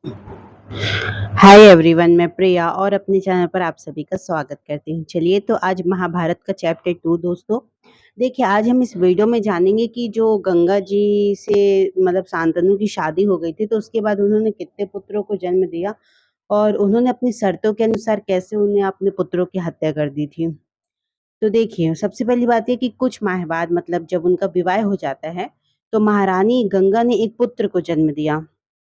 Hi everyone, मैं प्रिया और अपने चैनल पर आप सभी का स्वागत करती हूँ। चलिए तो आज महाभारत का चैप्टर 2 दोस्तों। देखिए, आज हम इस वीडियो में जानेंगे कि जो गंगा जी से मतलब शांतनु की शादी हो गई थी, तो उसके बाद उन्होंने कितने पुत्रों को जन्म दिया और उन्होंने अपनी शर्तों के अनुसार कैसे उन्हें अपने पुत्रों की हत्या कर दी थी। तो देखिए, सबसे पहली बात ये कि कुछ माह बाद मतलब जब उनका विवाह हो जाता है, तो महारानी गंगा ने एक पुत्र को जन्म दिया।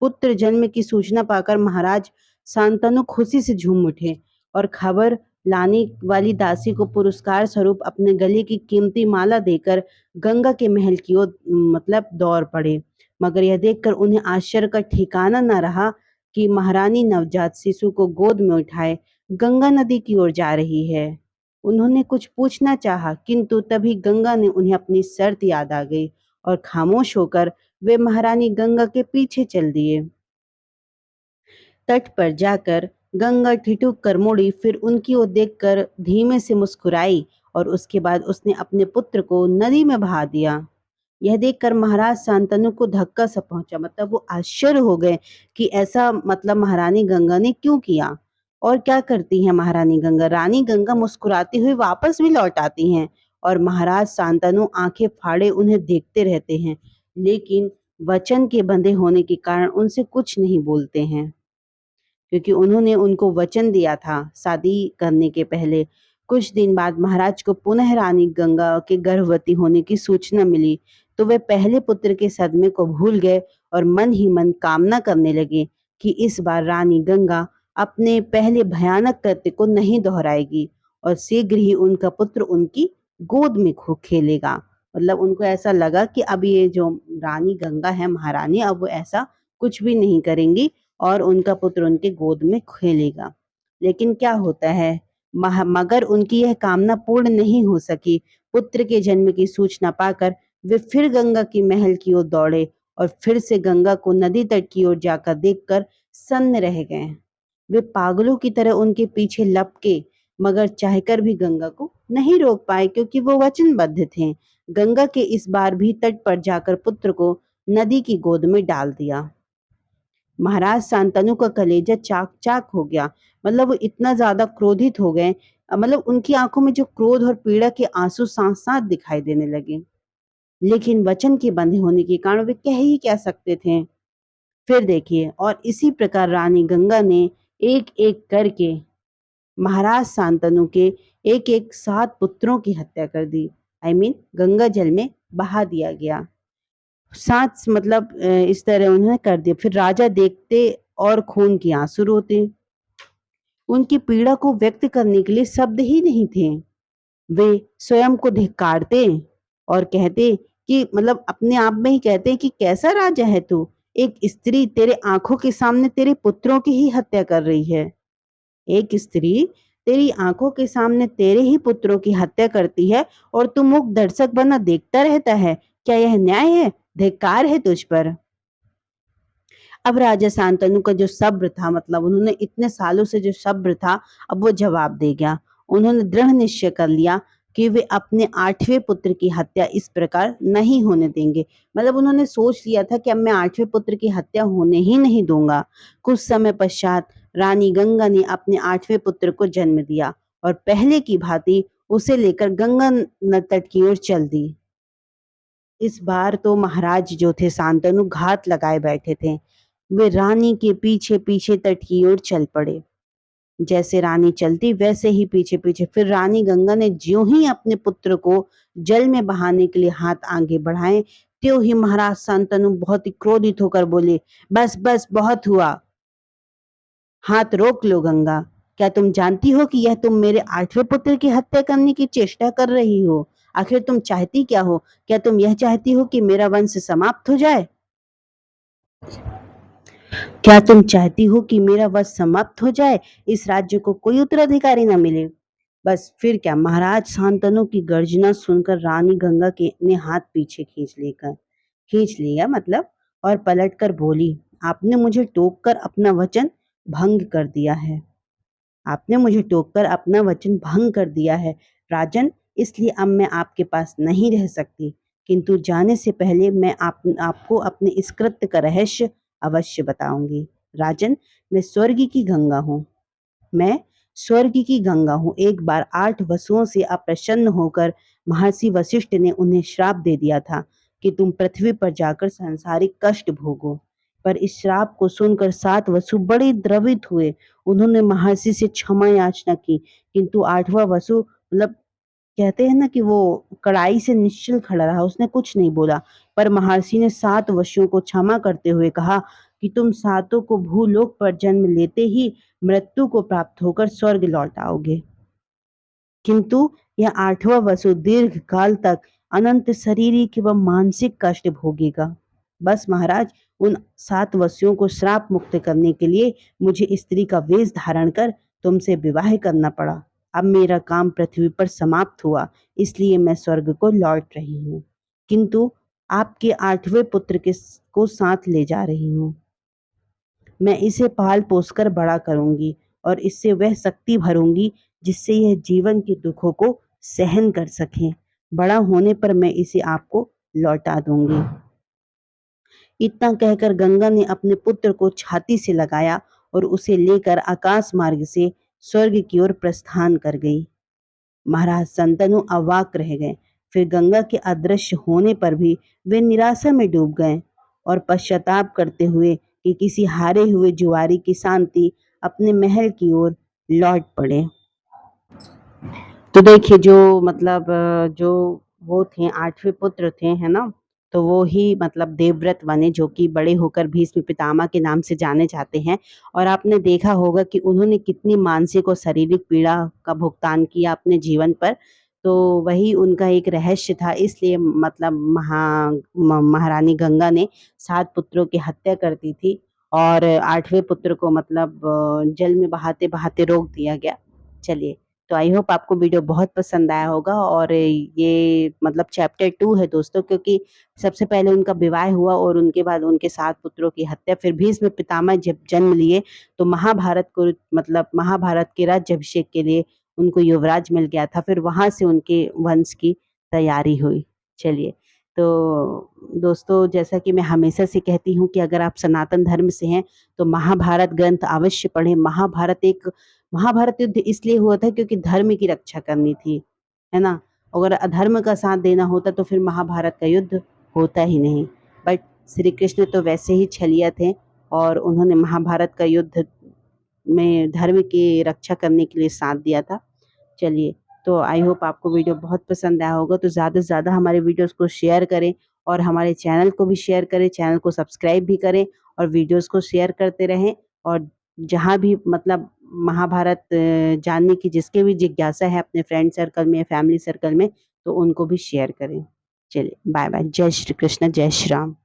पुत्र जन्म की सूचना पाकर महाराज शांतनु खुशी से झूम उठे और खबर लाने वाली दासी को पुरस्कार स्वरूप अपने गले की कीमती माला देकर गंगा के महल की ओर मतलब दौड़ पड़े। मगर यह देखकर उन्हें आश्चर्य का ठिकाना न रहा कि महारानी नवजात शिशु को गोद में उठाए गंगा नदी की ओर जा रही है। उन्होंने कुछ पूछना चाहा, किंतु तभी गंगा ने उन्हें अपनी शर्त याद आ गई और खामोश होकर वे महारानी गंगा के पीछे चल दिए। तट पर जाकर गंगा ठिठुक कर मुड़ी, फिर उनकी ओर देखकर धीमे से मुस्कुराई और उसके बाद उसने अपने पुत्र को नदी में बहा दिया। यह देखकर महाराज शांतनु को धक्का सा पहुंचा, मतलब वो आश्चर्य हो गए कि ऐसा मतलब महारानी गंगा ने क्यों किया। और क्या करती है महारानी गंगा? रानी गंगा मुस्कुराती हुई वापस भी लौट आती हैं और महाराज शांतनु आंखें फाड़े उन्हें देखते रहते हैं, लेकिन वचन के बंधे होने के कारण उनसे कुछ नहीं बोलते हैं, क्योंकि उन्होंने उनको वचन दिया था शादी करने के पहले। कुछ दिन बाद महाराज को पुनः रानी गंगा के गर्भवती होने की सूचना मिली, तो वे पहले पुत्र के सदमे को भूल गए और मन ही मन कामना करने लगे कि इस बार रानी गंगा अपने पहले भयानक कृत्य को नहीं दोहराएगी और शीघ्र ही उनका पुत्र उनकी गोद में खेलेगा। मतलब उनको ऐसा लगा कि अब ये जो रानी गंगा है महारानी, अब वो ऐसा कुछ भी नहीं करेंगी और उनका पुत्र उनके गोद में खेलेगा। लेकिन क्या होता है, मगर उनकी यह कामना पूर्ण नहीं हो सकी। पुत्र के जन्म की सूचना पाकर वे फिर गंगा की महल की ओर दौड़े और फिर से गंगा को नदी तट की ओर जाकर देखकर सन्न रह गए। वे पागलों की तरह उनके पीछे लपके, मगर चाहकर भी गंगा को नहीं रोक पाए, क्योंकि वो वचनबद्ध थे। गंगा के इस बार भी तट पर जाकर पुत्र को नदी की गोद में डाल दिया। महाराज शांतनु का कलेजा चाक चाक हो गया। मतलब वो इतना ज्यादा क्रोधित हो गए, मतलब उनकी आंखों में जो क्रोध और पीड़ा के आंसू साथ साथ दिखाई देने लगे। लेकिन वचन के बंधे होने के कारण वे कह ही क्या सकते थे। फिर देखिए, और इसी प्रकार रानी गंगा ने एक एक करके महाराज शांतनु के एक एक 7 पुत्रों की हत्या कर दी। गंगा जल में बहा दिया गया। 7 मतलब इस तरह उन्होंने कर दिया। फिर राजा देखते और खून की आंसू रोते। उनकी पीड़ा को व्यक्त करने के लिए शब्द ही नहीं थे। वे स्वयं को धिक्कारते और कहते कि मतलब अपने आप में ही कहते कि कैसा राजा है तू? एक स्त्री तेरे आंखों के सामने तेरे पुत्रों की ही हत्या कर रही है। एक स्त्री तेरी आंखों के सामने तेरे ही पुत्रों की हत्या करती है और तू मूक दर्शक बना देखता रहता है। क्या यह न्याय है? धिक्कार है तुझ पर। अब राजा शांतनु का जो सब्र था, मतलब उन्होंने इतने सालों से जो सब्र था, अब वो जवाब दे गया। उन्होंने दृढ़ निश्चय कर लिया कि वे अपने 8वें पुत्र की हत्या इस प्रकार नहीं होने देंगे। मतलब उन्होंने सोच लिया था कि अब मैं 8वें पुत्र की हत्या होने ही नहीं दूंगा। कुछ समय पश्चात रानी गंगा ने अपने 8वें पुत्र को जन्म दिया और पहले की भांति उसे लेकर गंगा तट की ओर चल दी। इस बार तो महाराज जो थे शांतनु घात लगाए बैठे थे। वे रानी के पीछे पीछे तट की ओर चल पड़े। जैसे रानी चलती वैसे ही पीछे पीछे। फिर रानी गंगा ने ज्यों ही अपने पुत्र को जल में बहाने के लिए हाथ आगे बढ़ाए, त्यों ही महाराज शांतनु बहुत ही क्रोधित होकर बोले, बस बस बहुत हुआ, हाथ रोक लो गंगा। क्या तुम जानती हो कि यह तुम मेरे 8वें पुत्र की हत्या करने की चेष्टा कर रही हो? आखिर तुम चाहती क्या हो? क्या तुम यह चाहती हो कि मेरा वंश समाप्त हो जाए? क्या तुम चाहती हो कि मेरा वंश समाप्त हो जाए, इस राज्य को कोई उत्तराधिकारी न मिले? बस फिर क्या, महाराज शांतनु की गर्जना सुनकर रानी गंगा के ने हाथ पीछे खींच लिया मतलब, और पलटकर बोली, आपने मुझे टोककर अपना वचन भंग कर दिया है। आपने मुझे टोककर अपना वचन भंग कर दिया है राजन, इसलिए अब मैं आपके पास नहीं रह सकती। किंतु जाने से पहले मैं आपको अपने इस कृत्य का रहस्य अवश्य बताऊंगी। राजन, मैं स्वर्ग की गंगा हूँ। मैं स्वर्ग की गंगा हूँ। एक बार 8 वसुओं से अप्रसन्न होकर महर्षि वशिष्ठ ने उन्हें श्राप दे दिया था कि तुम पृथ्वी पर जाकर सांसारिक कष्ट भोगो। पर इस श्राप को सुनकर 7 वसु बड़े द्रवित हुए। उन्होंने महर्षि से क्षमा याचना की, किंतु 8वां वसु मतलब कहते हैं ना कि वो कड़ाई से निश्चल खड़ा रहा, उसने कुछ नहीं बोला। पर महर्षि ने 7 वसुओं को क्षमा करते हुए कहा कि तुम सातों को भूलोक पर जन्म लेते ही मृत्यु को प्राप्त होकर स्वर्ग लौट आओगे, किंतु यह 8वां वसु दीर्घ काल तक अनंत शारीरिक एवं मानसिक कष्ट भोगेगा। बस महाराज, उन 7 वसुओं को श्राप मुक्त करने के लिए मुझे स्त्री का वेश धारण कर तुमसे विवाह करना पड़ा। अब मेरा काम पृथ्वी पर समाप्त हुआ, इसलिए मैं स्वर्ग को लौट रही हूँ, किंतु आपके 8वें पुत्र को साथ ले जा रही हूँ। मैं इसे पाल पोसकर बड़ा करूंगी और इससे वह शक्ति भरूंगी जिससे यह जीवन के दुखों को सहन कर सके। बड़ा होने पर मैं इसे आपको लौटा दूंगी। इतना कहकर गंगा ने अपने पुत्र को छाती से लगाया और उसे लेकर आकाश मार्ग से स्वर्ग की ओर प्रस्थान कर गई। महाराज शंतनु अवाक रह गए। फिर गंगा के अदृश्य होने पर भी वे निराशा में डूब गए और पश्चाताप करते हुए कि किसी हारे हुए जुआरी की शांति अपने महल की ओर लौट पड़े। तो देखिए जो मतलब जो वो थे 8वें पुत्र थे, है ना? तो वो ही मतलब देवव्रत बने, जो कि बड़े होकर भीष्म पितामह के नाम से जाने जाते हैं। और आपने देखा होगा कि उन्होंने कितनी मानसिक और शारीरिक पीड़ा का भुगतान किया अपने जीवन पर। तो वही उनका एक रहस्य था, इसलिए मतलब महारानी गंगा ने 7 पुत्रों की हत्या कर दी थी और 8वें पुत्र को मतलब जल में बहाते-बहाते रोक दिया गया। चलिए, तो आई होप आपको वीडियो बहुत पसंद आया होगा। और ये मतलब चैप्टर 2 है दोस्तों, क्योंकि सबसे पहले उनका विवाह हुआ और उनके बाद उनके 7 पुत्रों की हत्या। फिर भीष्म पितामह जब जन्म लिए तो महाभारत को मतलब महाभारत के राज्याभिषेक के लिए उनको युवराज मिल गया था। फिर वहाँ से उनके वंश की तैयारी हुई। चलिए, तो दोस्तों जैसा कि मैं हमेशा से कहती हूँ कि अगर आप सनातन धर्म से हैं तो महाभारत ग्रंथ अवश्य पढ़ें। महाभारत युद्ध इसलिए हुआ था क्योंकि धर्म की रक्षा करनी थी, है ना? अगर अधर्म का साथ देना होता तो फिर महाभारत का युद्ध होता ही नहीं। बट श्री कृष्ण तो वैसे ही छलिया थे और उन्होंने महाभारत का युद्ध में धर्म की रक्षा करने के लिए साथ दिया था। चलिए, तो आई होप आपको वीडियो बहुत पसंद आया होगा। तो ज़्यादा से ज़्यादा हमारे वीडियोज़ को शेयर करें और हमारे चैनल को भी शेयर करें, चैनल को सब्सक्राइब भी करें और वीडियोज़ को शेयर करते रहें। और जहाँ भी मतलब महाभारत जानने की जिसके भी जिज्ञासा है अपने फ्रेंड सर्कल में, फैमिली सर्कल में, तो उनको भी शेयर करें। चलिए, बाय बाय। जय श्री कृष्ण, जय श्री राम।